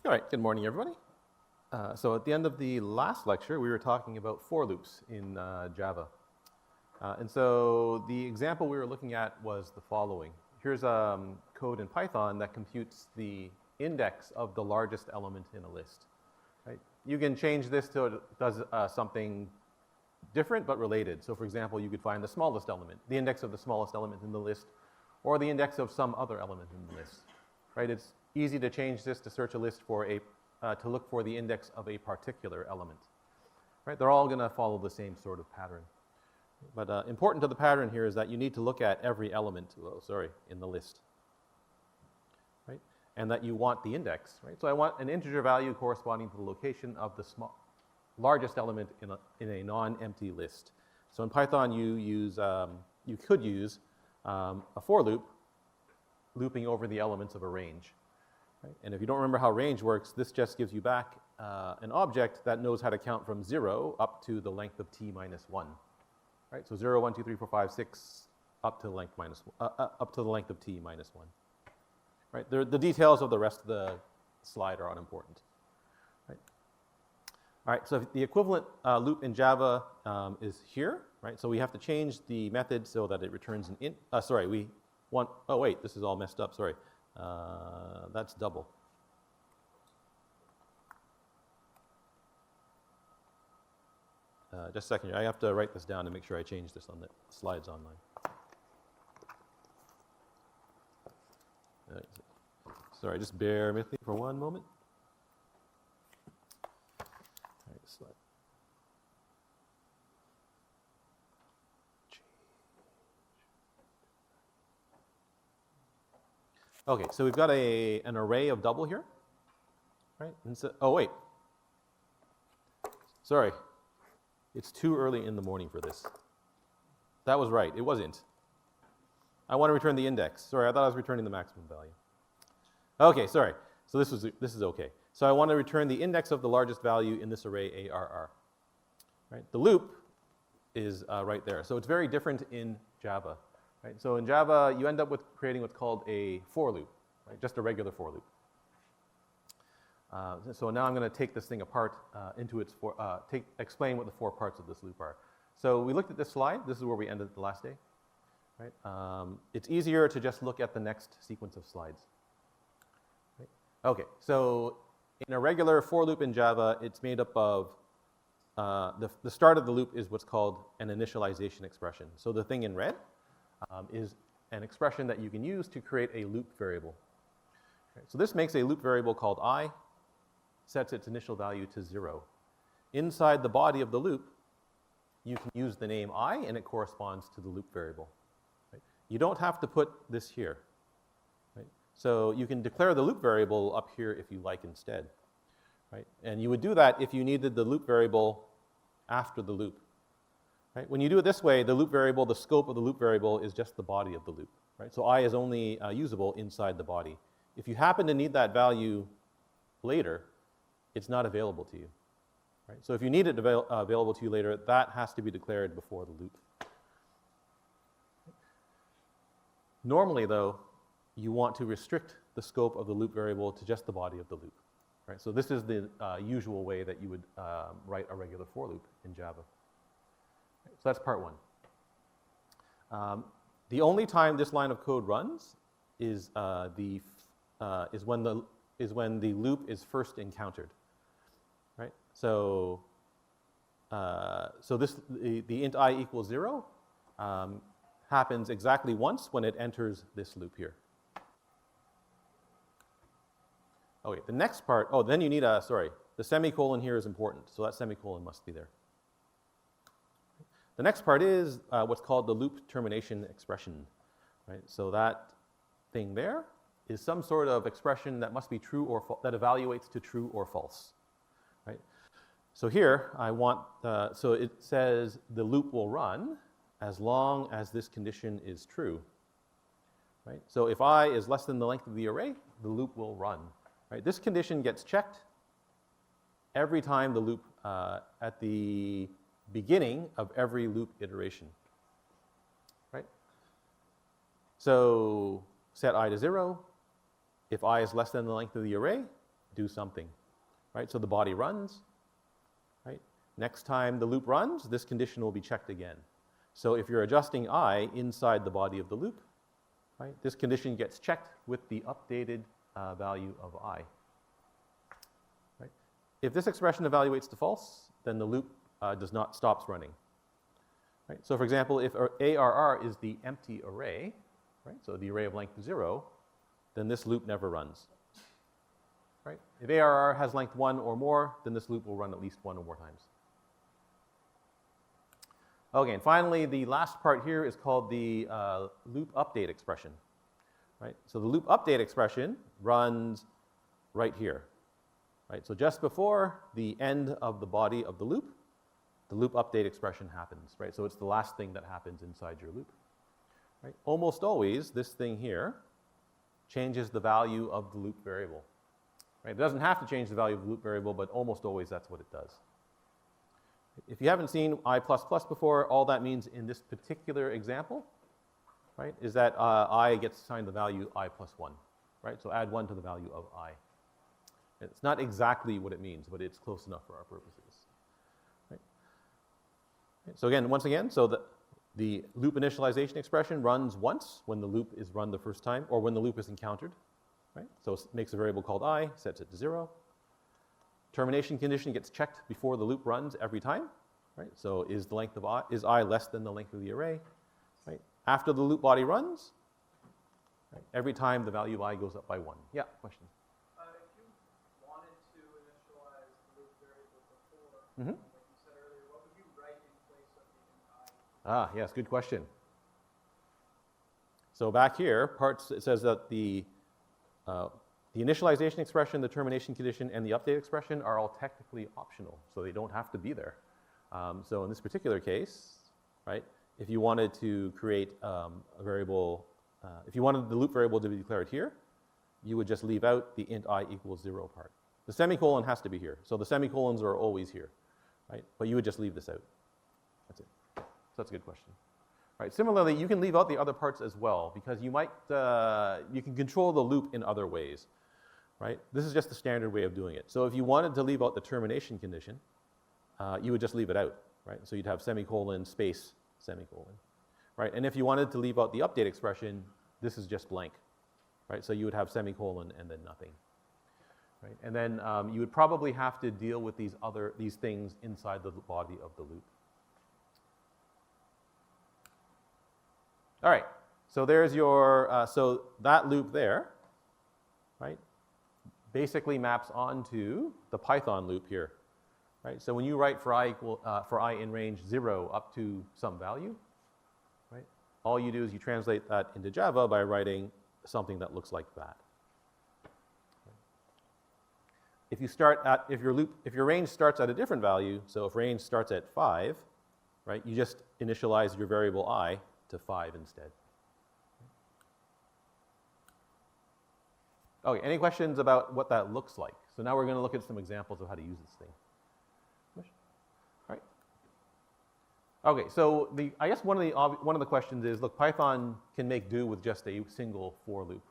All right, good morning, everybody. So at the end of the last lecture, we were talking about for loops in Java. And so the example we were looking at was the following. Here's code in Python that computes the index of the largest element in a list. Right? You can change this to it does something different but related. So for example, you could find the smallest element, the index of the smallest element in the list, or the index of some other element in the list. Right? It's easy to change this to search a list for to look for the index of a particular element. Right? They're all going to follow the same sort of pattern. But important to the pattern here is that you need to look at every element, in the list. Right? And that you want the index. Right? So I want an integer value corresponding to the location of the largest element in a non-empty list. So in Python, you could use a for loop looping over the elements of a range. Right? And if you don't remember how range works, this just gives you back an object that knows how to count from 0 up to the length of t minus 1. Right? So 0, 1, 2, 3, 4, 5, 6, up to the length of t minus 1. Right? The details of the rest of the slide are unimportant. Right? All right, so the equivalent loop in Java is here. Right? So we have to change the method so that it returns an int. Oh wait, this is all messed up, sorry. That's double. Just a second here. I have to write this down to make sure I change this on the slides online. Sorry, just bear with me for one moment. All right, slide. Okay, so we've got an array of double here, right? And so, oh wait, sorry, it's too early in the morning for this. That was right, it wasn't. I want to return the index. Sorry, I thought I was returning the maximum value. Okay, sorry. So this is okay. So I want to return the index of the largest value in this array ARR. Right? The loop is right there. So it's very different in Java. Right? So in Java, you end up with creating what's called a for loop, right? Just a regular for loop. So now I'm going to take this thing apart into its explain what the four parts of this loop are. So we looked at this slide. This is where we ended the last day. Right? It's easier to just look at the next sequence of slides. Right? Okay, so in a regular for loop in Java, it's made up of the start of the loop is what's called an initialization expression. So the thing in red is an expression that you can use to create a loop variable. Okay, so this makes a loop variable called I, sets its initial value to 0. Inside the body of the loop, you can use the name I, and it corresponds to the loop variable. Right? You don't have to put this here. Right? So you can declare the loop variable up here if you like instead. Right? And you would do that if you needed the loop variable after the loop. Right? When you do it this way, the loop variable, the scope of the loop variable is just the body of the loop. Right? So I is only usable inside the body. If you happen to need that value later, it's not available to you. Right? So if you need it available to you later, that has to be declared before the loop. Normally, though, you want to restrict the scope of the loop variable to just the body of the loop. Right? So this is the usual way that you would write a regular for loop in Java. So that's part one. The only time this line of code runs is when the loop is first encountered. Right? So the int I equals 0 happens exactly once when it enters this loop here. Okay, the next part. Oh, then you need the semicolon here is important. So that semicolon must be there. The next part is what's called the loop termination expression, right? So that thing there is some sort of expression that must be true or that evaluates to true or false, right? So here I want, so it says the loop will run as long as this condition is true, right? So if I is less than the length of the array, the loop will run, right? This condition gets checked every time the loop at the beginning of every loop iteration, right? So set I to 0. If I is less than the length of the array, do something, right? So the body runs, right? Next time the loop runs, this condition will be checked again. So if you're adjusting I inside the body of the loop, right, this condition gets checked with the updated value of I. Right? If this expression evaluates to false, then the loop stops running. Right? So for example, if ARR is the empty array, right, so the array of length 0, then this loop never runs. Right? If ARR has length 1 or more, then this loop will run at least 1 or more times. Okay, and finally, the last part here is called the loop update expression. Right? So the loop update expression runs right here. Right? So just before the end of the body of the loop update expression happens. Right? So it's the last thing that happens inside your loop. Right? Almost always, this thing here changes the value of the loop variable. Right? It doesn't have to change the value of the loop variable, but almost always that's what it does. If you haven't seen I++ before, all that means in this particular example, right, is that I gets assigned the value I plus 1. Right? So add 1 to the value of I. It's not exactly what it means, but it's close enough for our purposes. Right? So again, once again, so the loop initialization expression runs once when the loop is run the first time, or when the loop is encountered. Right? So it makes a variable called I, sets it to 0. Termination condition gets checked before the loop runs every time. Right? So is the length of I, is I less than the length of the array? Right? After the loop body runs, right, every time the value of I goes up by 1. Yeah, question? If you wanted to initialize the loop variable before, like you said earlier, what would you write in place of the int I? Yes, good question. So back here, it says that the initialization expression, the termination condition, and the update expression are all technically optional, so they don't have to be there. So in this particular case, right, if you wanted to create a variable, if you wanted the loop variable to be declared here, you would just leave out the int I equals 0 part. The semicolon has to be here, so the semicolons are always here, right? But you would just leave this out. That's it. So that's a good question. Right. Similarly, you can leave out the other parts as well, because you might, you can control the loop in other ways. Right? This is just the standard way of doing it. So if you wanted to leave out the termination condition, you would just leave it out. Right? So you'd have semicolon, space, semicolon. Right? And if you wanted to leave out the update expression, this is just blank. Right? So you would have semicolon and then nothing. Right? And then you would probably have to deal with these things inside the body of the loop. All right, so there's your, so that loop there, right, basically maps onto the Python loop here, right? So when you write for I in range 0 up to some value, right, all you do is you translate that into Java by writing something that looks like that. If you start at, if your range starts at a different value, so if range starts at 5, right, you just initialize your variable I to 5 instead. Okay, any questions about what that looks like? So now we're going to look at some examples of how to use this thing. All right. Okay, so I guess one of the questions is, look, Python can make do with just a single for loop,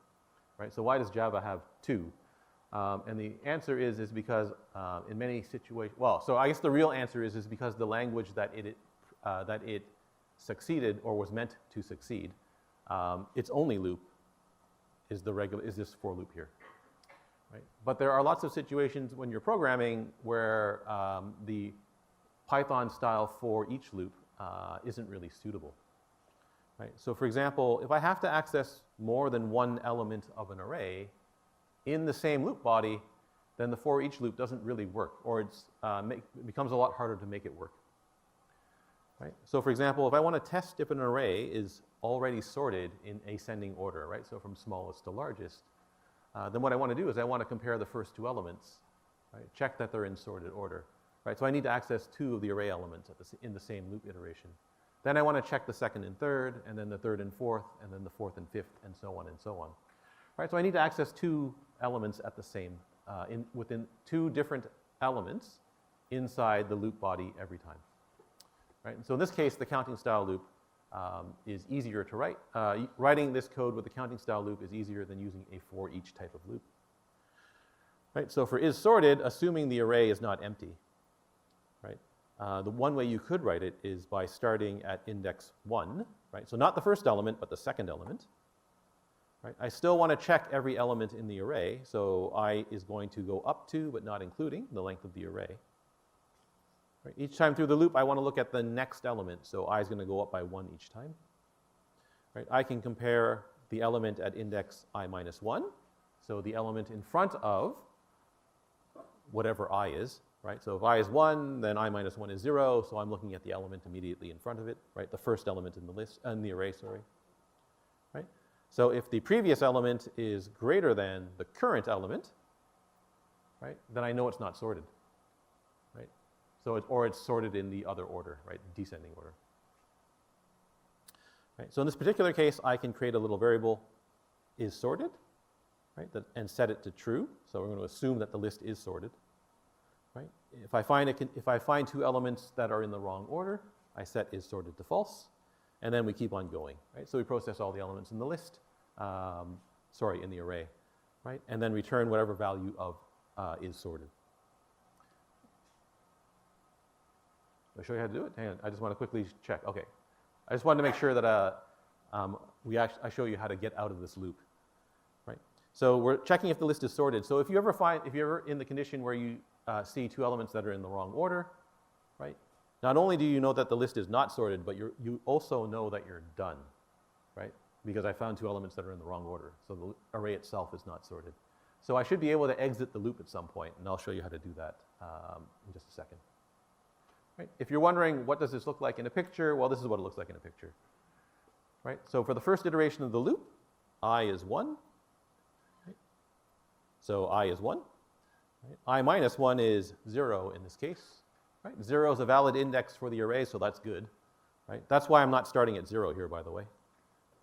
right? So why does Java have 2? And the answer is because in many situations, well, so I guess the real answer is because the language that it succeeded or was meant to succeed, its only loop is this for loop here, right? But there are lots of situations when you're programming where the Python style for each loop isn't really suitable, right? So for example, if I have to access more than one element of an array in the same loop body, then the for each loop doesn't really work, or it becomes a lot harder to make it work. Right? So for example, if I want to test if an array is already sorted in ascending order, right? So from smallest to largest, then what I want to do is I want to compare the first 2 elements, right? Check that they're in sorted order, right? So I need to access 2 of the array elements in the same loop iteration. Then I want to check the second and third, and then the third and fourth, and then the fourth and fifth, and so on and so on. Right? So I need to access 2 elements at the same, within 2 different elements inside the loop body every time. Right? And so in this case, the counting style loop is easier to write. Writing this code with the counting style loop is easier than using a for each type of loop. Right? So for is sorted, assuming the array is not empty, right? The one way you could write it is by starting at index 1, right? So not the first element, but the second element. Right? I still want to check every element in the array, so I is going to go up to, but not including, the length of the array. Right? Each time through the loop, I want to look at the next element, so I is going to go up by 1 each time. Right? I can compare the element at index I minus 1, so the element in front of whatever I is. Right? So if I is 1, then I minus 1 is 0, so I'm looking at the element immediately in front of it, right? The first element in the list, in the array, sorry. Right? So if the previous element is greater than the current element, right, then I know it's not sorted, right? So it's sorted in the other order, right, descending order. Right? So in this particular case, I can create a little variable is sorted, right, and set it to true. So we're going to assume that the list is sorted, right? If I find two elements that are in the wrong order, I set is sorted to false. And then we keep on going, right? So we process all the elements in the list, in the array, right? And then return whatever value of is sorted. I'll show you how to do it. Hang on, I just want to quickly check. Okay, I just wanted to make sure that I show you how to get out of this loop, right? So we're checking if the list is sorted. So if you're ever in the condition where you see two elements that are in the wrong order, right? Not only do you know that the list is not sorted, but you also know that you're done, right? Because I found two elements that are in the wrong order. So the array itself is not sorted. So I should be able to exit the loop at some point, and I'll show you how to do that in just a second. Right? If you're wondering what does this look like in a picture, well, this is what it looks like in a picture. Right? So for the first iteration of the loop, I is 1. Right? So I is 1. Right? I minus 1 is 0 in this case. Right? 0 is a valid index for the array, so that's good. Right? That's why I'm not starting at 0 here, by the way.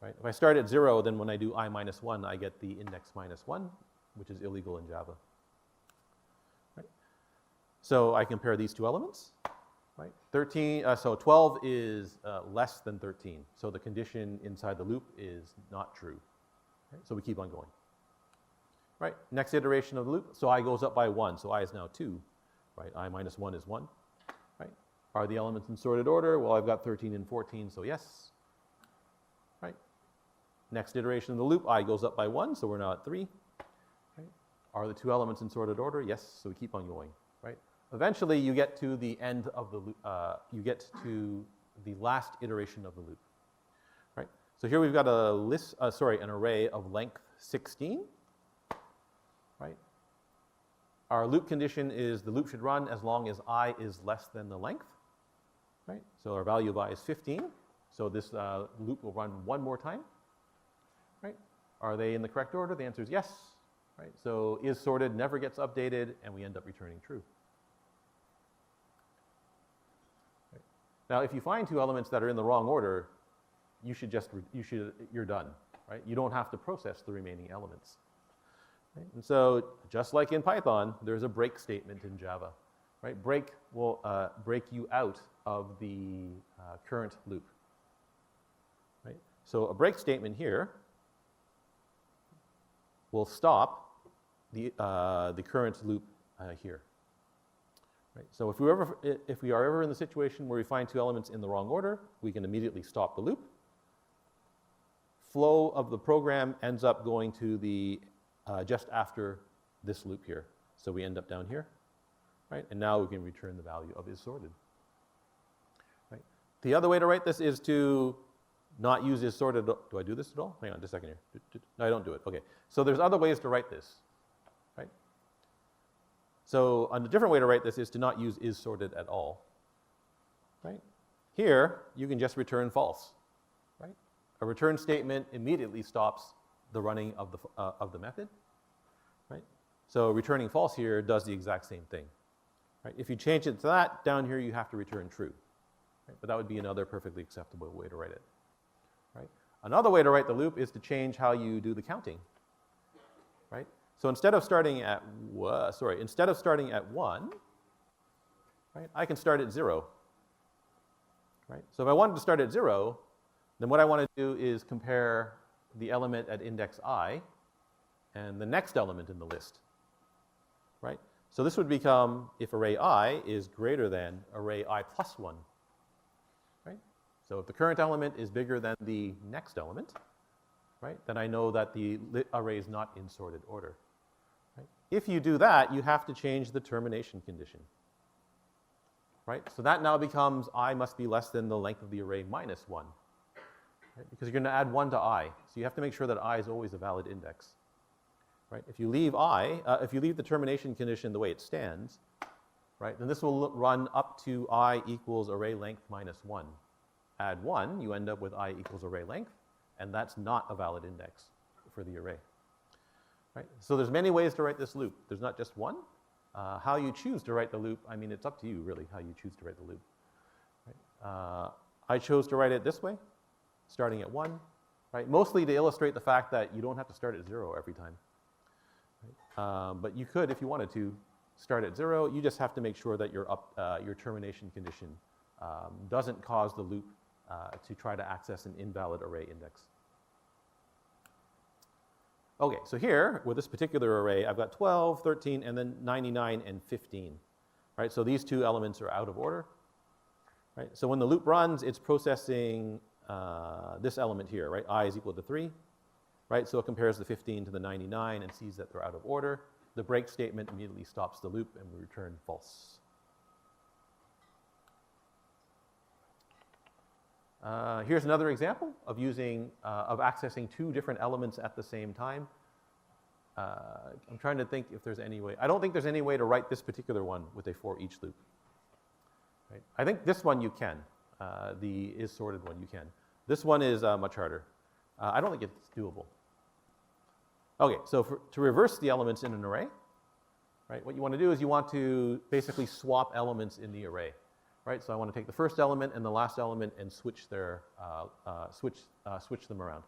Right? If I start at 0, then when I do I minus 1, I get the index minus 1, which is illegal in Java. Right? So I compare these two elements. Right? 12 is less than 13, so the condition inside the loop is not true. Right? So we keep on going. Right? Next iteration of the loop, so I goes up by 1, so I is now 2. Right? I minus 1 is 1. Right? Are the elements in sorted order? Well, I've got 13 and 14, so yes. Right? Next iteration of the loop, I goes up by 1, so we're now at 3. Right? Are the two elements in sorted order? Yes, so we keep on going. Right? Eventually, you get to the end of the loop. You get to the last iteration of the loop. Right? So here we've got an array of length 16. Right? Our loop condition is the loop should run as long as I is less than the length. Right? So our value of I is 15. So this loop will run one more time. Right? Are they in the correct order? The answer is yes. Right? So is sorted never gets updated, and we end up returning true. Right? Now, if you find two elements that are in the wrong order, you're done. Right? You don't have to process the remaining elements. Right? And so, just like in Python, there's a break statement in Java. Right? Break will break you out of the current loop. Right? So a break statement here will stop the current loop here. Right? So if we are ever in the situation where we find two elements in the wrong order, we can immediately stop the loop. Flow of the program ends up going to the just after this loop here. So we end up down here, right? And now we can return the value of is sorted. Right? The other way to write this is to not use is sorted. Do I do this at all? Hang on just a second here. No, I don't do it. Okay. So there's other ways to write this, right? So a different way to write this is to not use is sorted at all, right? Here, you can just return false, right? A return statement immediately stops the running of the method, right? So returning false here does the exact same thing, right? If you change it to that, down here you have to return true, right? But that would be another perfectly acceptable way to write it, right? Another way to write the loop is to change how you do the counting, right? So instead of starting at 1, right, I can start at 0, right? So if I wanted to start at 0, then what I want to do is compare the element at index I and the next element in the list. right? So this would become if array I is greater than array I plus 1, right? So if the current element is bigger than the next element, right, then I know that the array is not in sorted order. Right? If you do that, you have to change the termination condition. Right? So that now becomes I must be less than the length of the array minus 1. Right? Because you're going to add 1 to I. So you have to make sure that I is always a valid index. Right? If you leave if you leave the termination condition the way it stands, right, then this will run up to I equals array length minus 1. Add 1, you end up with I equals array length, and that's not a valid index for the array. Right? So there's many ways to write this loop. There's not just one. How you choose to write the loop, I mean, it's up to you, really, how you choose to write the loop. Right? I chose to write it this way, starting at 1, right? Mostly to illustrate the fact that you don't have to start at 0 every time. Right? But you could, if you wanted to, start at 0. You just have to make sure that your termination condition doesn't cause the loop to try to access an invalid array index. Okay, so here, with this particular array, I've got 12, 13, and then 99 and 15. Right, so these two elements are out of order. Right, so when the loop runs, it's processing this element here, right? I is equal to 3. Right, so it compares the 15 to the 99 and sees that they're out of order. The break statement immediately stops the loop and we return false. Here's another example of accessing two different elements at the same time. I'm trying to think if there's any way. I don't think there's any way to write this particular one with a for each loop. Right? I think this one you can. The is sorted one you can. This one is much harder. I don't think it's doable. Okay, so to reverse the elements in an array, right, what you want to do is you want to basically swap elements in the array. Right, so I want to take the first element and the last element and switch them around.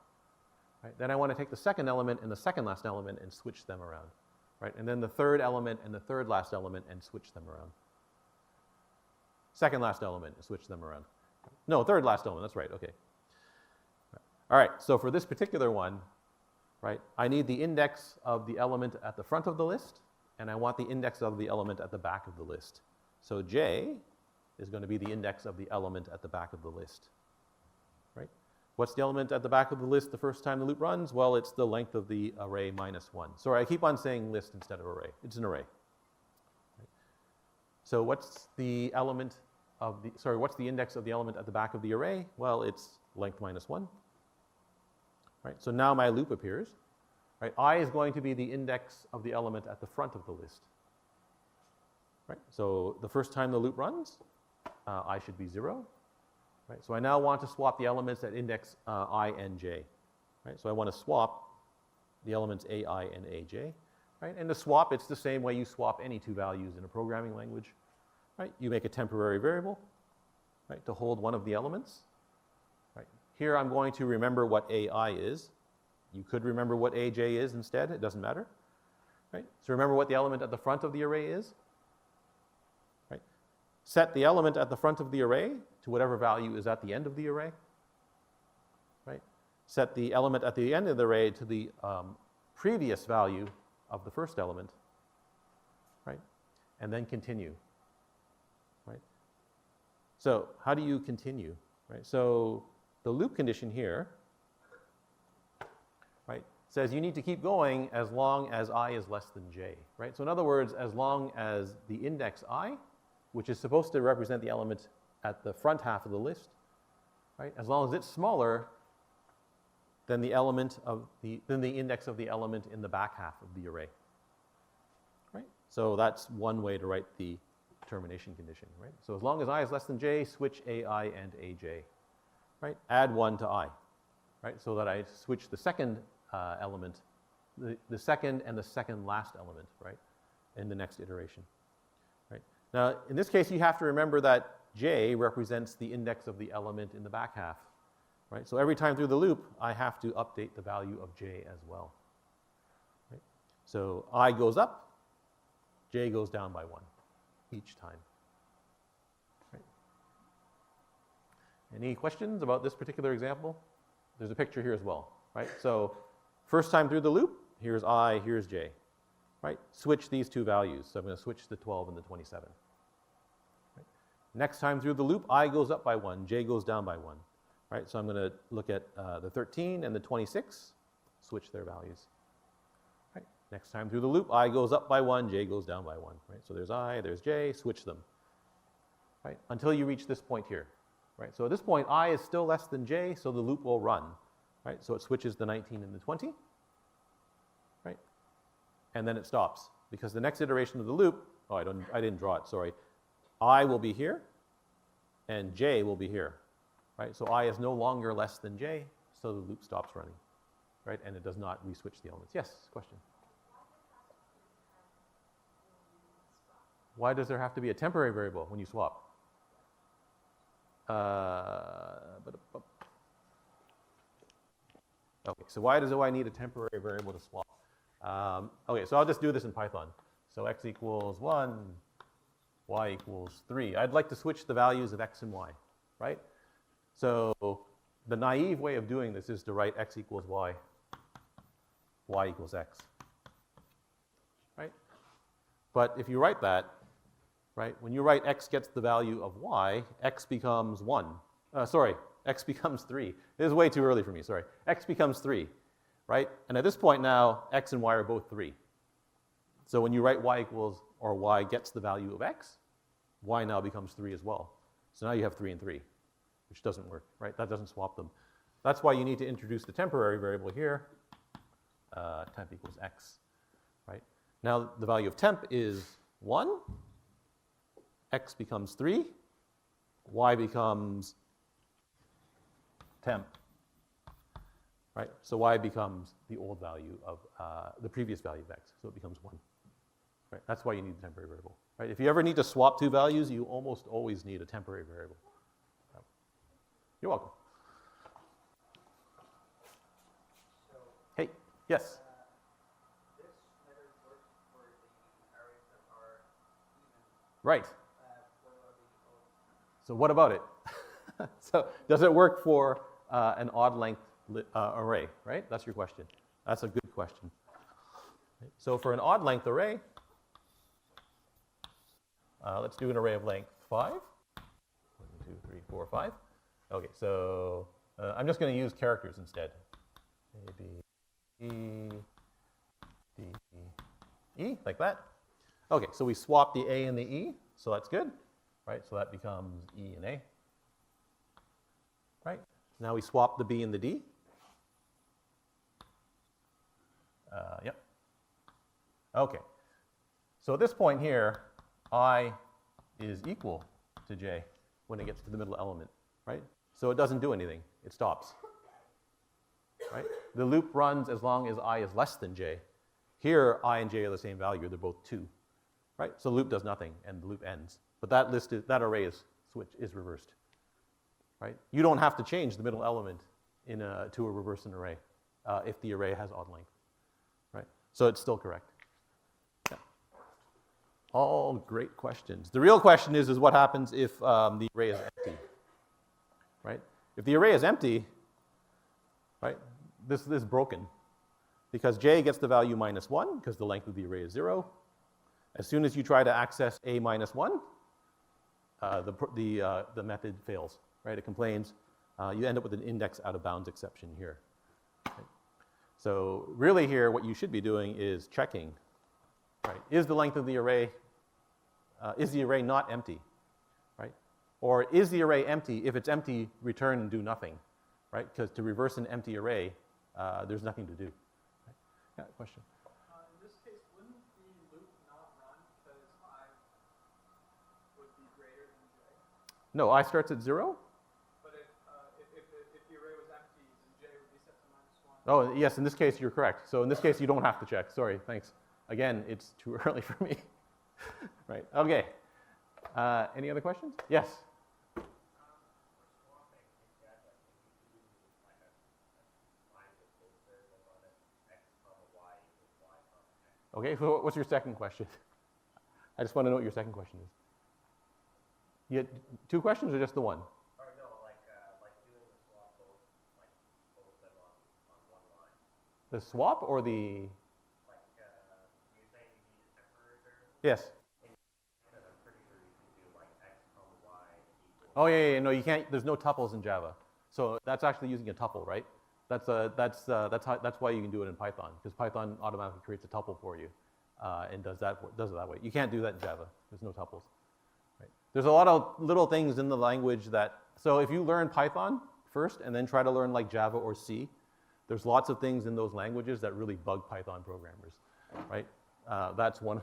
Right, then I want to take the second element and the second last element and switch them around. Right, and then the third element and the third last element and switch them around. Second last element and switch them around. No, third last element. That's right. Okay. All right. So for this particular one, right, I need the index of the element at the front of the list, and I want the index of the element at the back of the list. So J is going to be the index of the element at the back of the list, right? What's the element at the back of the list the first time the loop runs? Well, it's the length of the array minus 1. Sorry, I keep on saying list instead of array. It's an array. Right? So what's the index of the element at the back of the array? Well, it's length minus 1. Right? So now my loop appears. Right? I is going to be the index of the element at the front of the list. Right? So the first time the loop runs, I should be 0. Right? So I now want to swap the elements at index I and j. Right? So I want to swap the elements ai and aj. Right? And to swap, it's the same way you swap any two values in a programming language. Right? You make a temporary variable, right, to hold one of the elements. Right? Here I'm going to remember what ai is. You could remember what aj is instead. It doesn't matter. Right? So remember what the element at the front of the array is. Set the element at the front of the array to whatever value is at the end of the array. Right? Set the element at the end of the array to the previous value of the first element. Right? And then continue. Right? So how do you continue? Right? So the loop condition here, right, says you need to keep going as long as I is less than j. Right? So in other words, as long as the index I, which is supposed to represent the element at the front half of the list, right? As long as it's smaller than the index of the element in the back half of the array, right? So that's one way to write the termination condition, right? So as long as I is less than j, switch ai and aj, right? Add 1 to I, right? So that I switch the second element, the second and the second last element, right? In the next iteration. Now, in this case, you have to remember that j represents the index of the element in the back half. Right? So every time through the loop, I have to update the value of j as well. Right? So I goes up, j goes down by 1 each time. Right? Any questions about this particular example? There's a picture here as well. Right? So first time through the loop, here's I, here's j. right? Switch these two values. So I'm going to switch the 12 and the 27. Right? Next time through the loop, I goes up by 1, j goes down by 1. Right? So I'm going to look at the 13 and the 26, switch their values. Right? Next time through the loop, I goes up by 1, j goes down by 1. Right? So there's I, there's j, switch them. Right? Until you reach this point here. Right? So at this point, I is still less than j, so the loop will run. Right? So it switches the 19 and the 20. Right? And then it stops, because the next iteration of the loop, oh, I didn't draw it, sorry. I will be here, and j will be here. Right? So I is no longer less than j, so the loop stops running. Right? And it does not re-switch the elements. Yes, question? Why does there have to be a temporary variable when you swap? Okay, so why do I need a temporary variable to swap? Okay, so I'll just do this in Python. So x equals 1, y equals 3. I'd like to switch the values of x and y, right? So the naive way of doing this is to write x equals y, y equals x, right? But if you write that, right, when you write x gets the value of y, x becomes 1. X becomes 3. This is way too early for me, sorry. X becomes 3, right? And at this point now, x and y are both 3. So when you write y equals, or y gets the value of x, y now becomes 3 as well. So now you have 3 and 3, which doesn't work, right? That doesn't swap them. That's why you need to introduce the temporary variable here, temp equals x, right? Now the value of temp is 1, x becomes 3, y becomes temp, right? So y becomes the old value of the previous value of x, so it becomes 1, right? That's why you need a temporary variable, right? If you ever need to swap two values, you almost always need a temporary variable. You're welcome. So, Hey, yes? this never works for the arrays that are even. Right. What about the old? So what about it? So does it work for an odd length array, right? That's your question. That's a good question. So for an odd length array, let's do an array of length 5. 1, 2, 3, 4, 5. Okay, so I'm just going to use characters instead. A, B, E, D, E, like that. Okay, so we swap the A and the E, so that's good, right? So that becomes E and A, right? Now we swap the B and the D. Yep. Okay, so at this point here, I is equal to J when it gets to the middle element, right? So it doesn't do anything, it stops, right? The loop runs as long as I is less than J. Here, I and J are the same value, they're both 2, right? So the loop does nothing and the loop ends. But that array is reversed, right? You don't have to change the middle element to a reversing array if the array has odd length, right? So it's still correct. Yeah. All great questions. The real question is what happens if the array is empty, right? If the array is empty, right, this is broken because J gets the value -1 because the length of the array is 0. As soon as you try to access A -1, the method fails, right? It complains. You end up with an index out of bounds exception here. Right? So really here, what you should be doing is checking, right? Is the length of the array, is the array not empty, right? Or is the array empty? If it's empty, return and do nothing, right? Because to reverse an empty array, there's nothing to do. Right? Yeah, question? In this case, wouldn't the loop not run because I would be greater than J? No, I starts at 0. But if the array was empty, then J would be set to -1. Oh, yes, in this case, you're correct. So in this case, you don't have to check. Sorry, thanks. Again, it's too early for me. Right, okay. Any other questions? Yes? Okay, so what's your second question? I just want to know what your second question is. You had 2 questions or just the one? Or no, like doing the swap both them on one line. The swap or the... Like you're saying Yes. And I'm pretty sure you can do like x comma y equals. Oh yeah, no, you can't. There's no tuples in Java, so that's actually using a tuple, right? That's why you can do it in Python, because Python automatically creates a tuple for you, and does it that way. You can't do that in Java. There's no tuples. Right? There's a lot of little things in the language that. So if you learn Python first and then try to learn like Java or C, there's lots of things in those languages that really bug Python programmers, right? That's one.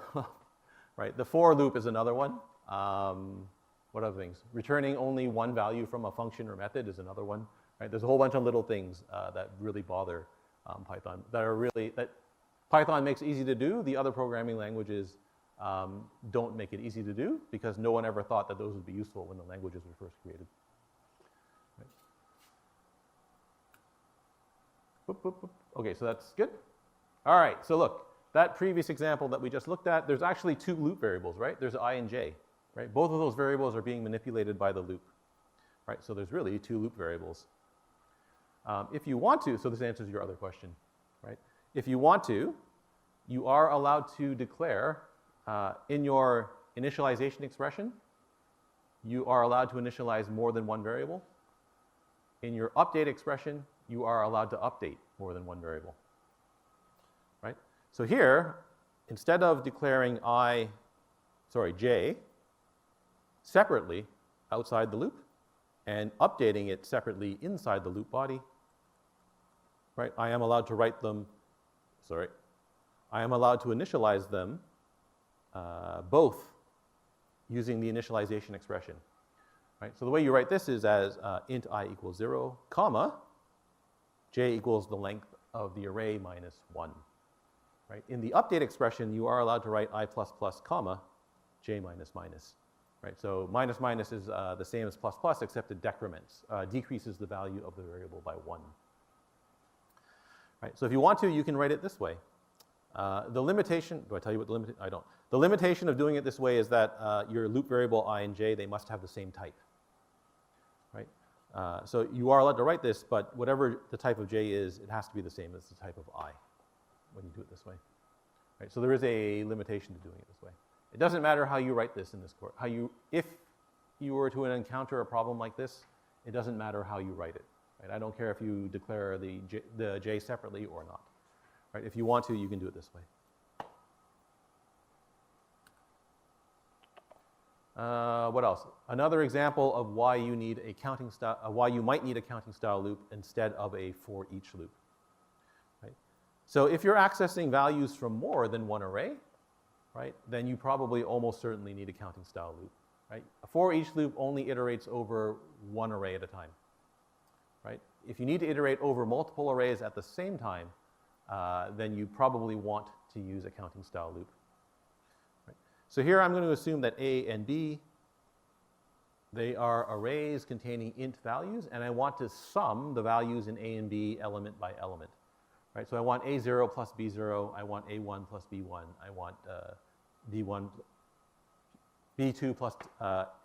Right. The for loop is another one. What other things? Returning only one value from a function or method is another one. Right? There's a whole bunch of little things that really bother Python, that Python makes easy to do. The other programming languages don't make it easy to do because no one ever thought that those would be useful when the languages were first created. Right. Boop, boop, boop. Okay, so that's good. All right, so look, that previous example that we just looked at, there's actually two loop variables, right? There's I and j, right? Both of those variables are being manipulated by the loop, right? So there's really two loop variables. If you want to, so this answers your other question, right? If you want to, you are allowed to declare in your initialization expression, you are allowed to initialize more than one variable. In your update expression, you are allowed to update more than one variable, right? So here, instead of declaring j separately outside the loop and updating it separately inside the loop body, right? I am allowed to write them, I am allowed to initialize them both using the initialization expression, right? So the way you write this is as int I equals 0, comma, j equals the length of the array minus 1, right? In the update expression, you are allowed to write I++, comma, j minus minus, right? So minus minus is the same as plus plus, except it decreases the value of the variable by 1. Right, so if you want to, you can write it this way. The limitation, do I tell you what the limitation? I don't. The limitation of doing it this way is that your loop variable I and j, they must have the same type, right? So you are allowed to write this, but whatever the type of j is, it has to be the same as the type of I when you do it this way, right? So there is a limitation to doing it this way. It doesn't matter how you write this in this course. If you were to encounter a problem like this, it doesn't matter how you write it. Right? I don't care if you declare the j separately or not. Right? If you want to, you can do it this way. What else? Another example of why you need a counting style, why you might need a counting style loop instead of a for each loop. Right? So if you're accessing values from more than one array, right, then you probably almost certainly need a counting style loop. Right? A for each loop only iterates over one array at a time. Right? If you need to iterate over multiple arrays at the same time, then you probably want to use a counting style loop. Right? So here I'm going to assume that A and B, they are arrays containing int values, and I want to sum the values in A and B element by element. Right? So I want A0 plus B0, I want A1 plus B1, I want B2 plus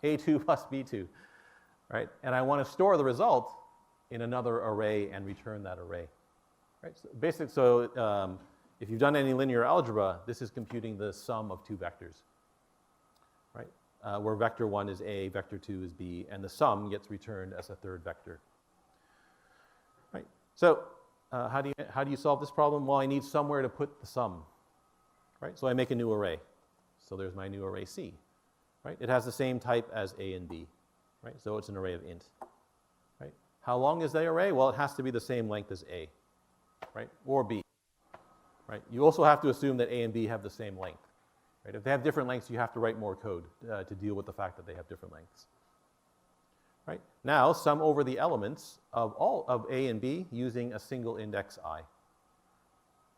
A2 plus B2. Right? And I want to store the result in another array and return that array. Right? So if you've done any linear algebra, this is computing the sum of two vectors, right? Where vector 1 is A, vector 2 is B, and the sum gets returned as a third vector. Right? So how do you solve this problem? Well, I need somewhere to put the sum, right? So I make a new array. So there's my new array C, right? It has the same type as A and B, right? So it's an array of int. How long is the array? Well, it has to be the same length as A, right? Or B, right? You also have to assume that A and B have the same length, right? If they have different lengths, you have to write more code to deal with the fact that they have different lengths, right? Now, sum over the elements of all of A and B using a single index I,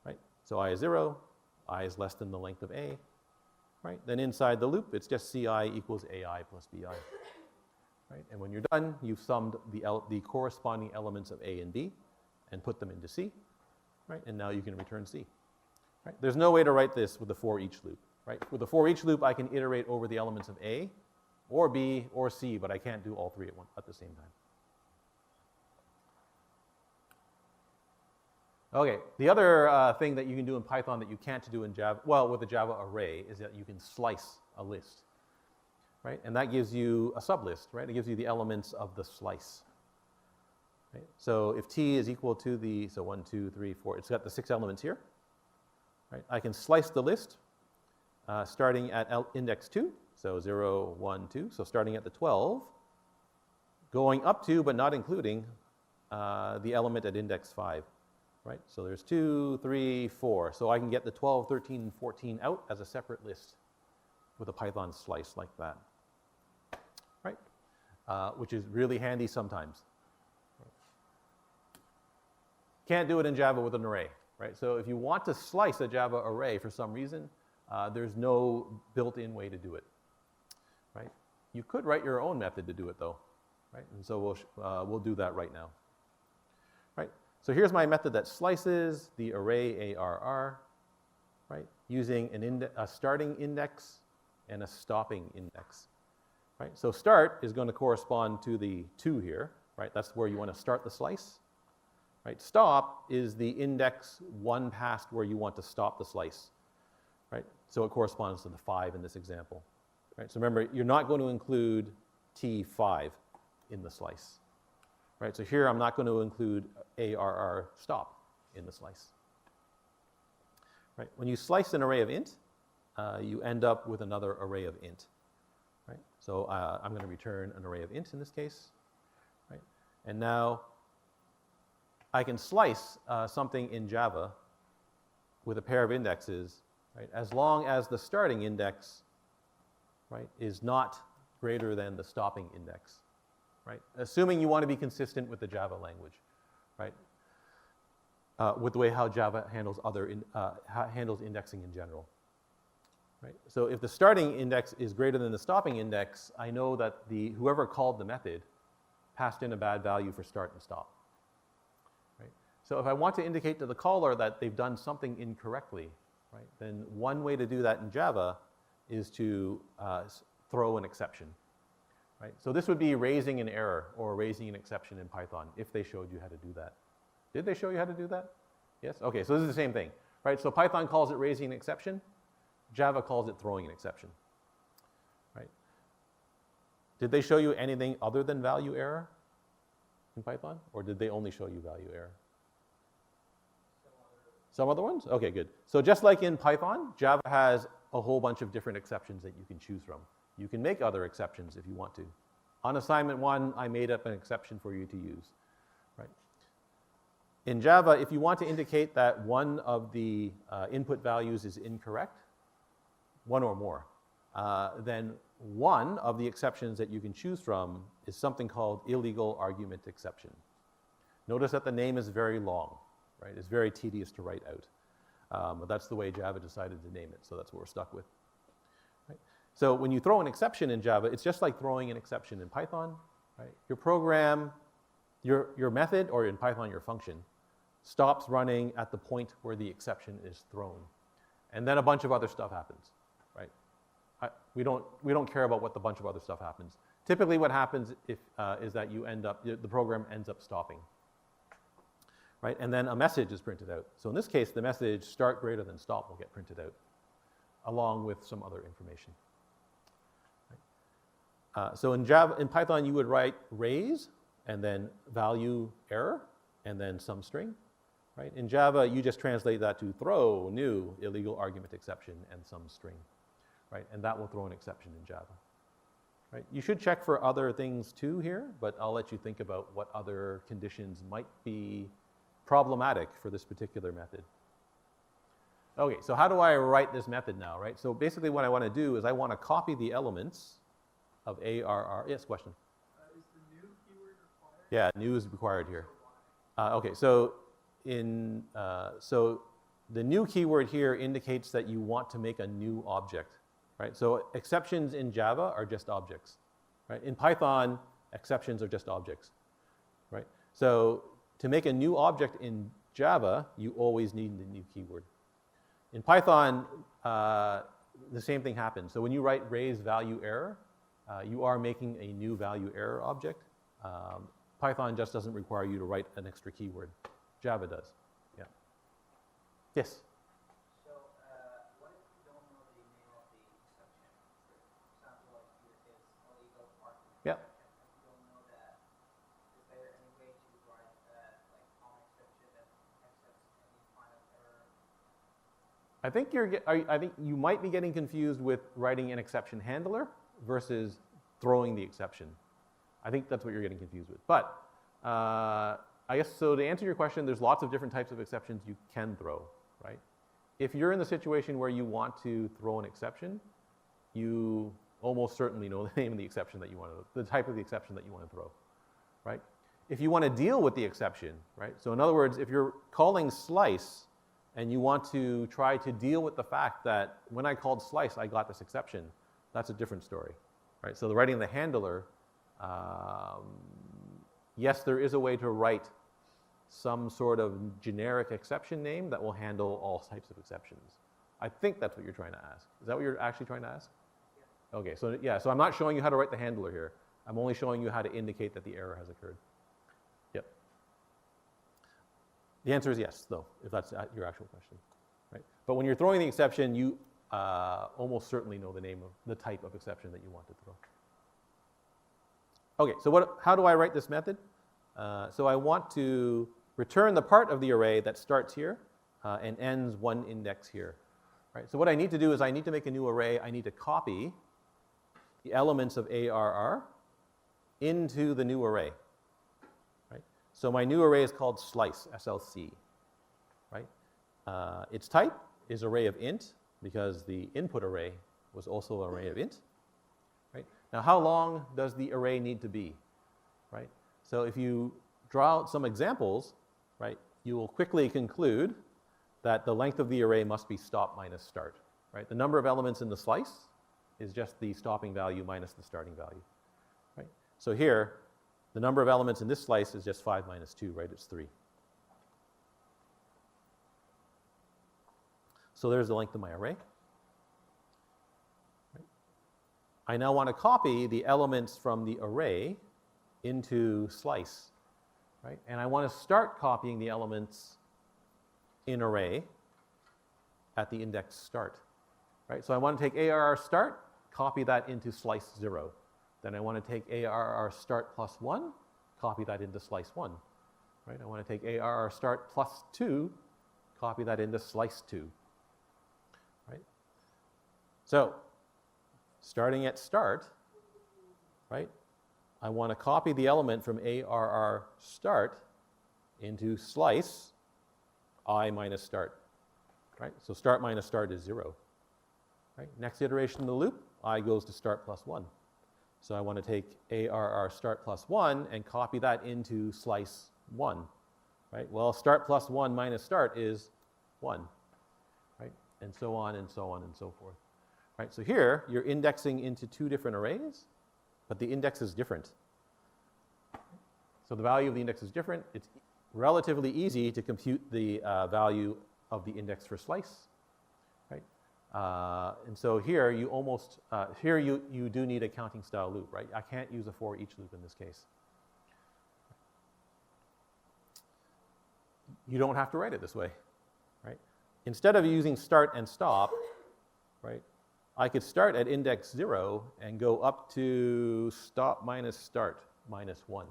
right? So I is 0, I is less than the length of A, right? Then inside the loop, it's just CI equals AI plus BI. Right? And when you're done, you've summed the corresponding elements of A and B and put them into C, right? And now you can return C. Right? There's no way to write this with the for each loop. Right? With the for each loop, I can iterate over the elements of A or B or C, but I can't do all three at the same Okay, the other thing that you can do in Python that you can't do in Java, well, with a Java array, is that you can slice a list, right? And that gives you a sublist, right? It gives you the elements of the slice. Right? So if t is equal to the, so 1, 2, 3, 4, it's got the 6 elements here, right? I can slice the list starting at index 2, so 0, 1, 2, so starting at the 12, going up to, but not including, the element at index 5. Right? So there's 2, 3, 4. So I can get the 12, 13, and 14 out as a separate list with a Python slice like that. Right? Which is really handy sometimes. Can't do it in Java with an array. Right? So if you want to slice a Java array for some reason, there's no built-in way to do it. Right? You could write your own method to do it though. Right? And so we'll do that right now. Right? So here's my method that slices the array ARR, right, using a starting index and a stopping index. Right? So start is going to correspond to the 2 here, right? That's where you want to start the slice. Right? Stop is the index 1 past where you want to stop the slice. Right? So it corresponds to the 5 in this example. Right? So remember, you're not going to include T5 in the slice. Right, so here I'm not going to include ARR stop in the slice. Right, when you slice an array of int, you end up with another array of int. Right, so I'm going to return an array of int in this case. Right, and now I can slice something in Java with a pair of indexes, right, as long as the starting index, right, is not greater than the stopping index. Right? Assuming you want to be consistent with the Java language, right? With the way how Java handles handles indexing in general. Right? So if the starting index is greater than the stopping index, I know that whoever called the method passed in a bad value for start and stop. Right? So if I want to indicate to the caller that they've done something incorrectly, right, then one way to do that in Java is to throw an exception. Right? So this would be raising an error or raising an exception in Python if they showed you how to do that. Did they show you how to do that? Yes? Okay, so this is the same thing. Right? So Python calls it raising an exception. Java calls it throwing an exception. Right? Did they show you anything other than value error in Python? Or did they only show you value error? Some other ones? Okay, good. So just like in Python, Java has a whole bunch of different exceptions that you can choose from. You can make other exceptions if you want to. On assignment 1, I made up an exception for you to use. Right? In Java, if you want to indicate that one of the input values is incorrect, one or more, then one of the exceptions that you can choose from is something called illegal argument exception. Notice that the name is very long. Right? It's very tedious to write out. But that's the way Java decided to name it, so that's what we're stuck with. Right? So when you throw an exception in Java, it's just like throwing an exception in Python. Right? Your program, your method, or in Python your function, stops running at the point where the exception is thrown. And then a bunch of other stuff happens. Right? We don't care about what the bunch of other stuff happens. Typically what happens is that the program ends up stopping. Right? And then a message is printed out. So in this case, the message start greater than stop will get printed out, along with some other information. Right? So in Python, you would write raise, and then value error, and then some string. Right? In Java, you just translate that to throw new illegal argument exception and some string. Right? And that will throw an exception in Java. Right? You should check for other things too here, but I'll let you think about what other conditions might be problematic for this particular method. Okay, so how do I write this method now, right? So basically what I want to do is I want to copy the elements of ARR. Yes, question? Is the new keyword required? Yeah, new is required here. Okay, so so the new keyword here indicates that you want to make a new object, right? So exceptions in Java are just objects, right? In Python, exceptions are just objects, right? So to make a new object in Java, you always need the new keyword. In Python, the same thing happens. So when you write raise value error, you are making a new value error object. Python just doesn't require you to write an extra keyword. Java does. Yeah. Yes? So, what if you don't know the name of the exception? For example, like here is illegal parking. Yep. If you don't know that, is there any way to write that like common exception that accepts any kind of error? I think you might be getting confused with writing an exception handler versus throwing the exception. I think that's what you're getting confused with. But I guess so. To answer your question, there's lots of different types of exceptions you can throw, right? If you're in the situation where you want to throw an exception, you almost certainly know the name of the exception that you want to, the type of the exception that you want to throw, right? If you want to deal with the exception, right? So in other words, if you're calling slice and you want to try to deal with the fact that when I called slice, I got this exception, that's a different story, right? So the writing the handler, yes, there is a way to write some sort of generic exception name that will handle all types of exceptions. I think that's what you're trying to ask. Is that what you're actually trying to ask? Yeah. Okay, so yeah, so I'm not showing you how to write the handler here. I'm only showing you how to indicate that the error has occurred. Yep. The answer is yes, though, if that's your actual question, right? But when you're throwing the exception, you almost certainly know the name of the type of exception that you want to throw. Okay, so how do I write this method? So I want to return the part of the array that starts here and ends one index here. Right? So what I need to do is I need to make a new array. I need to copy the elements of ARR into the new array. Right? So my new array is called slice, SLC. Right? Its type is array of int because the input array was also an array of int. Right? Now, how long does the array need to be? Right? So if you draw out some examples, right, you will quickly conclude that the length of the array must be stop minus start. Right? The number of elements in the slice is just the stopping value minus the starting value. Right? So here, the number of elements in this slice is just 5 minus 2, right? It's 3. So there's the length of my array. Right? I now want to copy the elements from the array into slice, right? And I want to start copying the elements in array at the index start, right? So I want to take ARR start, copy that into slice 0. Then I want to take ARR start plus 1, copy that into slice 1, right? I want to take ARR start plus 2, copy that into slice 2, right? So starting at start, right? I want to copy the element from ARR start into slice I minus start, right? So start minus start is 0, right? Next iteration of the loop, I goes to start plus 1. So I want to take ARR start plus 1 and copy that into slice 1, right? Well, start plus 1 minus start is 1, right? And so on and so on and so forth, right? So here, you're indexing into two different arrays, but the index is different. So the value of the index is different. It's relatively easy to compute the value of the index for slice, right? And so here you almost, here you do need a counting style loop, right? I can't use a for each loop in this case. You don't have to write it this way, right? Instead of using start and stop, right? I could start at index 0 and go up to stop minus start minus 1,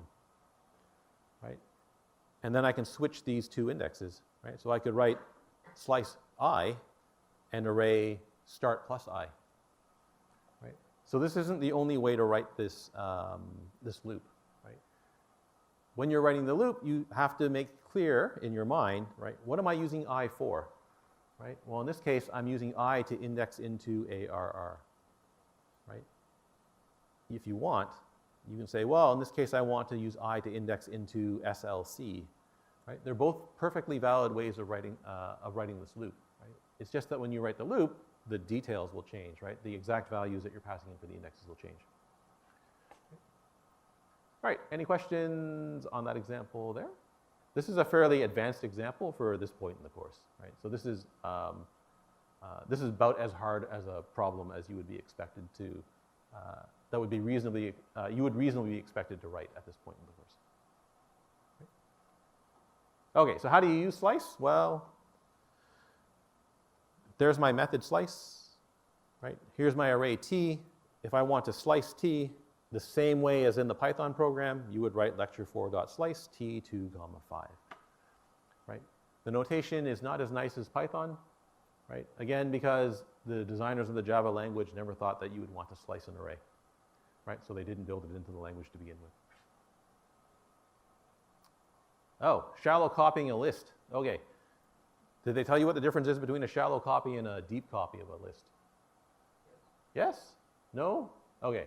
right? And then I can switch these two indexes, right? So I could write slice I and array start plus I, right? So this isn't the only way to write this, this loop, right? When you're writing the loop, you have to make clear in your mind, right? What am I using I for? Right? Well, in this case, I'm using I to index into ARR, right? If you want, you can say, well, in this case, I want to use I to index into SLC, right? They're both perfectly valid ways of writing this loop, right? It's just that when you write the loop, the details will change, right? The exact values that you're passing in for the indexes will change. All right, any questions on that example there? This is a fairly advanced example for this point in the course, right? So this is about as hard as a problem as you would be expected to, that would be reasonably, you would reasonably be expected to write at this point in the course. Okay, so how do you use slice? Well, there's my method slice, right? Here's my array t. If I want to slice t the same way as in the Python program, you would write lecture4.slice t2, 5, right? The notation is not as nice as Python, right? Again, because the designers of the Java language never thought that you would want to slice an array, right? So they didn't build it into the language to begin with. Oh, shallow copying a list. Okay. Did they tell you what the difference is between a shallow copy and a deep copy of a list? Yes? No? Okay.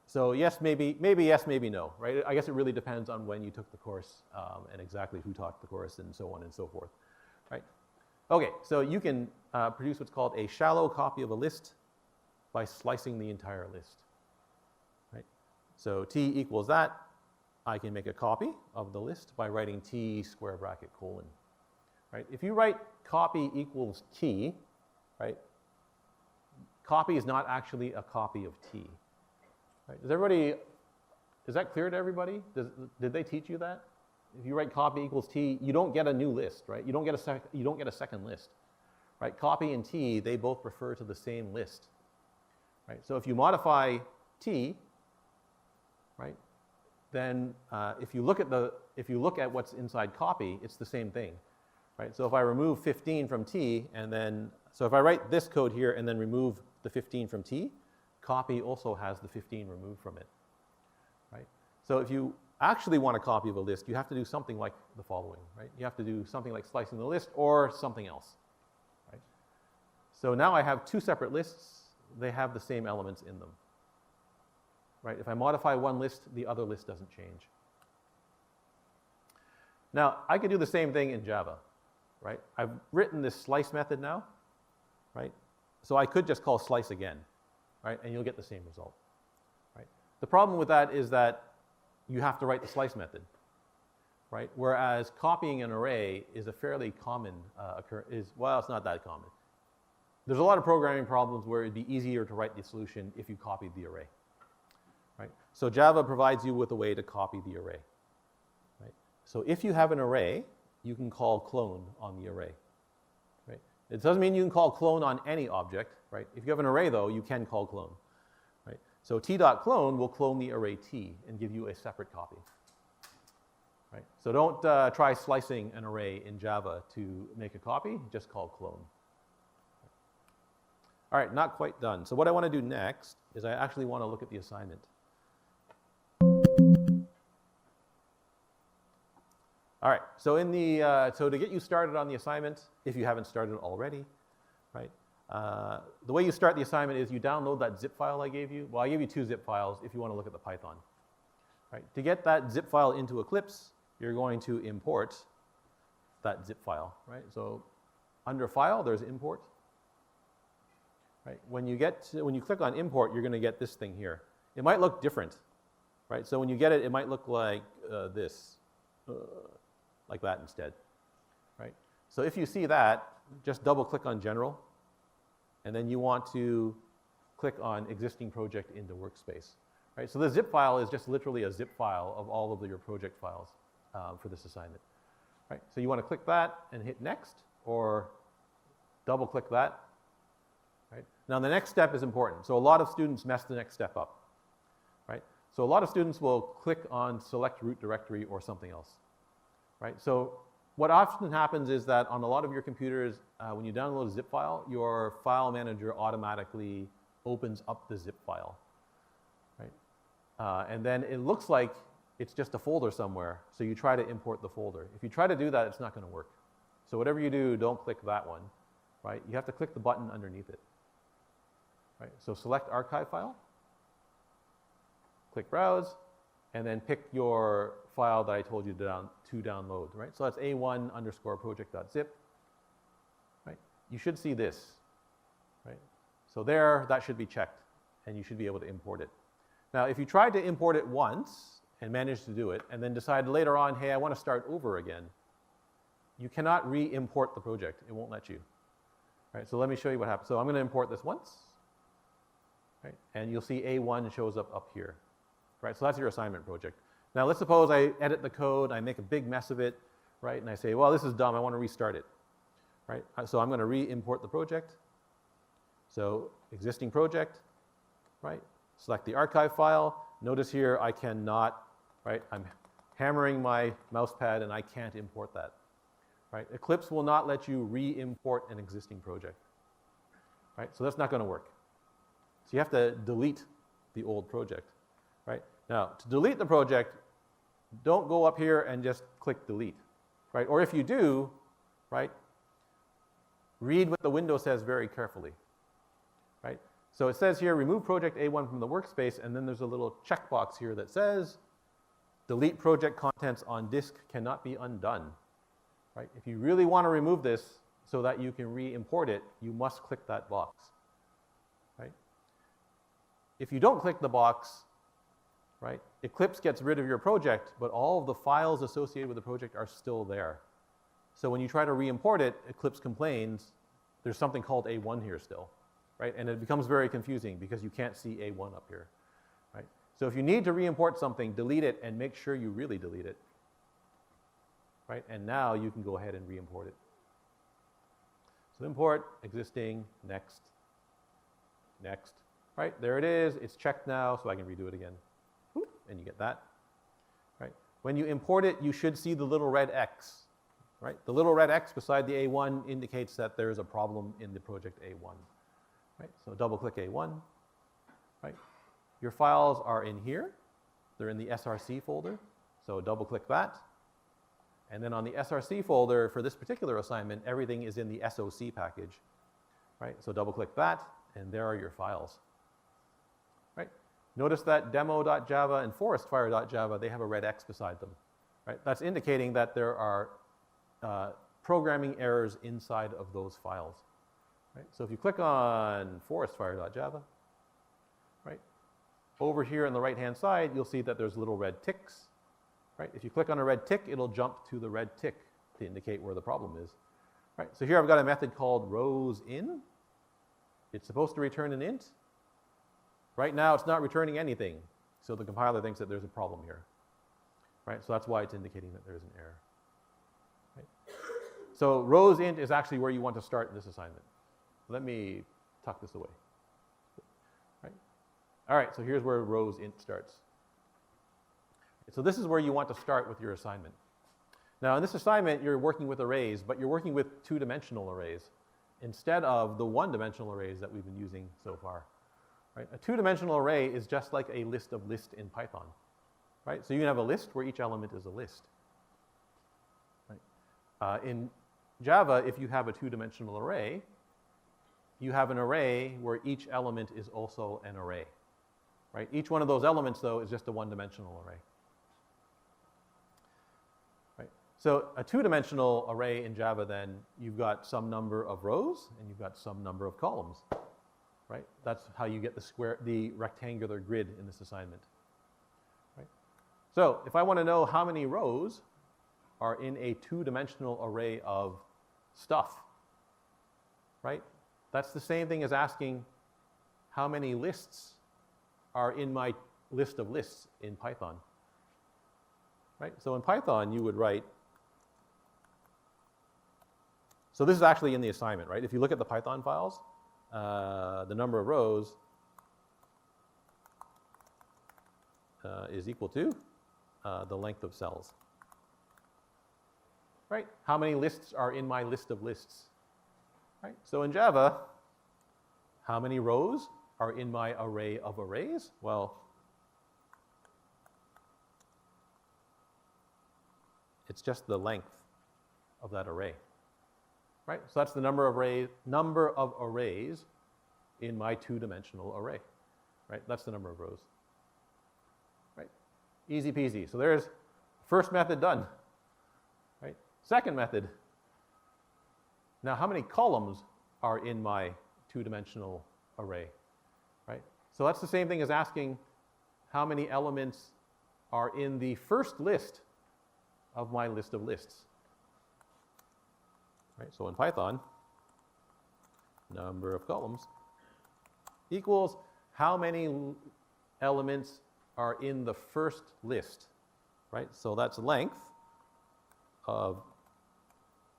So yes, maybe yes, maybe no, right? I guess it really depends on when you took the course and exactly who taught the course and so on and so forth, right? Okay, so you can produce what's called a shallow copy of a list by slicing the entire list, right? So t equals that. I can make a copy of the list by writing t square bracket colon, right? If you write copy equals t, right? Copy is not actually a copy of t. Right. Is that clear to everybody? Did they teach you that? If you write copy equals t, you don't get a new list, right? You don't get a second list, right? Copy and t, they both refer to the same list, right? So if you modify t, right, then if you look at what's inside copy, it's the same thing, right? So if I remove 15 from t, so if I write this code here and then remove the 15 from t, copy also has the 15 removed from it, right? So if you actually want a copy of a list, you have to do something like the following, right? You have to do something like slicing the list or something else, right? So now I have two separate lists. They have the same elements in them, right? If I modify one list, the other list doesn't change. Now, I could do the same thing in Java, right? I've written this slice method now, right? So I could just call slice again, right? And you'll get the same result, right? The problem with that is that you have to write the slice method, right? Whereas copying an array is a fairly common well, it's not that common. There's a lot of programming problems where it'd be easier to write the solution if you copied the array, right? So Java provides you with a way to copy the array, right? So if you have an array, you can call clone on the array, right? It doesn't mean you can call clone on any object, right? If you have an array, though, you can call clone, right? So t.clone will clone the array t and give you a separate copy, right? So don't try slicing an array in Java to make a copy, just call clone. All right, not quite done. So what I want to do next is I actually want to look at the assignment. All right, so so to get you started on the assignment, if you haven't started already, right? The way you start the assignment is you download that zip file I gave you. Well, I gave you two zip files if you want to look at the Python, right? To get that zip file into Eclipse, you're going to import that zip file, right? So under File, there's Import, right? When you click on Import, you're going to get this thing here. It might look different, right? So when you get it, it might look like this. Like that instead, right? So if you see that, just double click on General, and then you want to click on Existing Project into Workspace, right? So the zip file is just literally a zip file of all of your project files for this assignment, right? So you want to click that and hit Next, or double click that, right? Now the next step is important. So a lot of students mess the next step up, right? So a lot of students will click on Select Root Directory or something else. Right? So what often happens is that on a lot of your computers, when you download a zip file, your file manager automatically opens up the zip file, right? And then it looks like it's just a folder somewhere, so you try to import the folder. If you try to do that, it's not going to work. So whatever you do, don't click that one, right? You have to click the button underneath it, right? So select Archive File, click Browse, and then pick your file that I told you to download, right? So that's a1_project.zip, right? You should see this, right? So there, that should be checked, and you should be able to import it. Now, if you tried to import it once and managed to do it, and then decide later on, hey, I want to start over again, you cannot re-import the project. It won't let you, right? So let me show you what happens. So I'm going to import this once, right? And you'll see A1 shows up here. Right, so that's your assignment project. Now let's suppose I edit the code, I make a big mess of it, right? And I say, well, this is dumb, I want to restart it. right? So I'm going to re-import the project. So existing project, right? Select the archive file. Notice here I cannot, right? I'm hammering my mouse pad and I can't import that, right? Eclipse will not let you re-import an existing project, right? So that's not going to work. So you have to delete the old project, right? Now, to delete the project, don't go up here and just click delete, right? Or if you do, right, read what the window says very carefully, right? So it says here, remove project A1 from the workspace, and then there's a little checkbox here that says, delete project contents on disk cannot be undone, right? If you really want to remove this so that you can re-import it, you must click that box, right? If you don't click the box, right, Eclipse gets rid of your project, but all of the files associated with the project are still there. So when you try to re-import it, Eclipse complains, there's something called A1 here still, right? And it becomes very confusing because you can't see A1 up here, right? So if you need to re-import something, delete it and make sure you really delete it, right? And now you can go ahead and re-import it. So import, existing, next, next, right? There it is. It's checked now, so I can redo it again. Whoop, and you get that, right? When you import it, you should see the little red X, right? The little red X beside the A1 indicates that there is a problem in the project A1, right? So double-click A1, right? Your files are in here. They're in the SRC folder, so double-click that. And then on the SRC folder, for this particular assignment, everything is in the SOC package, right? So double-click that, and there are your files, right? Notice that demo.java and forestfire.java, they have a red X beside them, right? That's indicating that there are programming errors inside of those files, right? So if you click on forestfire.java, right, over here on the right-hand side, you'll see that there's little red ticks, right? If you click on a red tick, it'll jump to the red tick to indicate where the problem is, right? So here I've got a method called rowsIn. It's supposed to return an int. Right now, it's not returning anything, so the compiler thinks that there's a problem here, right? So that's why it's indicating that there's an error, right? So rowsInt is actually where you want to start in this assignment. Let me tuck this away, right? All right, so here's where rowsInt starts. So this is where you want to start with your assignment. Now, in this assignment, you're working with arrays, but you're working with two-dimensional arrays instead of the one-dimensional arrays that we've been using so far. Right? A two-dimensional array is just like a list of lists in Python, right? So you can have a list where each element is a list. Right? In Java, if you have a two-dimensional array, you have an array where each element is also an array, right? Each one of those elements, though, is just a one-dimensional array. Right? So a two-dimensional array in Java, then, you've got some number of rows and you've got some number of columns. Right? That's how you get the rectangular grid in this assignment. Right? So if I want to know how many rows are in a two-dimensional array of stuff, right? That's the same thing as asking how many lists are in my list of lists in Python. Right? So in Python, you would write, so this is actually in the assignment, right? If you look at the Python files, the number of rows is equal to the length of cells, right? How many lists are in my list of lists, right? So in Java, how many rows are in my array of arrays? Well, it's just the length of that array. Right? So that's the number of arrays in my two-dimensional array. Right? That's the number of rows. Right? Easy peasy. So there's first method done. Right? Second method. Now, how many columns are in my two-dimensional array? Right? So that's the same thing as asking how many elements are in the first list of my list of lists. Right, so in Python, number of columns equals how many elements are in the first list, right? So that's length of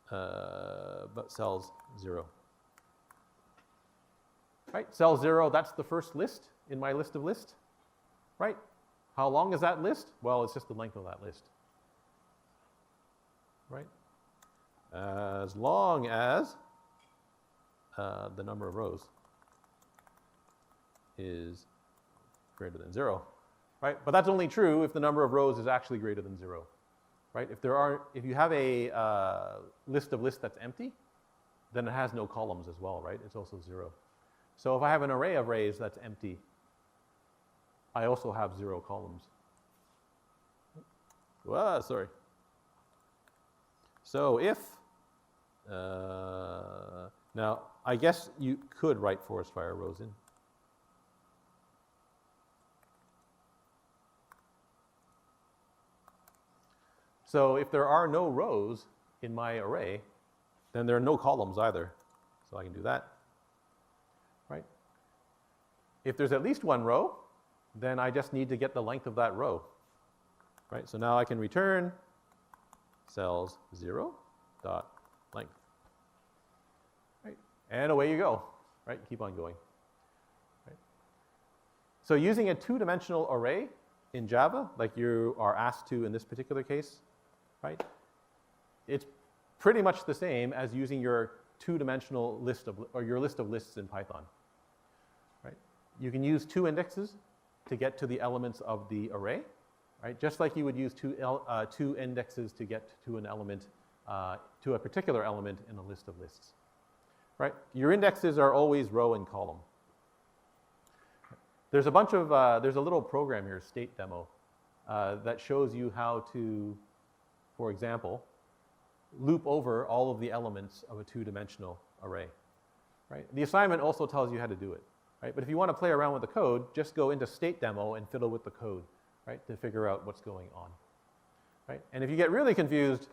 but cells 0. Right, cell 0, that's the first list in my list of lists. Right? How long is that list? Well, it's just the length of that list. Right? As long as the number of rows is greater than 0. Right? But that's only true if the number of rows is actually greater than 0. Right? If you have a list of lists that's empty, then it has no columns as well, right? It's also 0. So if I have an array of arrays that's empty, I also have 0 columns. Sorry. So if, now I guess you could write forest fire rows in. So if there are no rows in my array, then there are no columns either. So I can do that. Right? If there's at least one row, then I just need to get the length of that row. Right? So now I can return cells 0 dot length. Right? And away you go. Right? Keep on going. Right? So using a two-dimensional array in Java, like you are asked to in this particular case, right? It's pretty much the same as using your two-dimensional list of, or your list of lists in Python. Right? You can use 2 indexes to get to the elements of the array, right? Just like you would use two indexes to get to an element, to a particular element in a list of lists, right? Your indexes are always row and column. There's a bunch of, there's a little program here, state demo, that shows you how to, for example, loop over all of the elements of a two-dimensional array, right? The assignment also tells you how to do it, right? But if you want to play around with the code, just go into state demo and fiddle with the code, right, to figure out what's going on, right? And if you get really confused,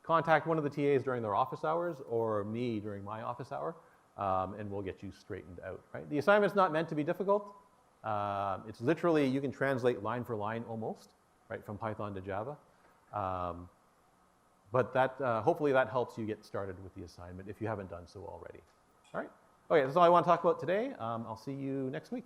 contact one of the TAs during their office hours or me during my office hour, and we'll get you straightened out, right? The assignment's not meant to be difficult. It's literally, you can translate line for line almost, right, from Python to Java. But that, hopefully that helps you get started with the assignment if you haven't done so already. All right? Okay, that's all I want to talk about today. I'll see you next week.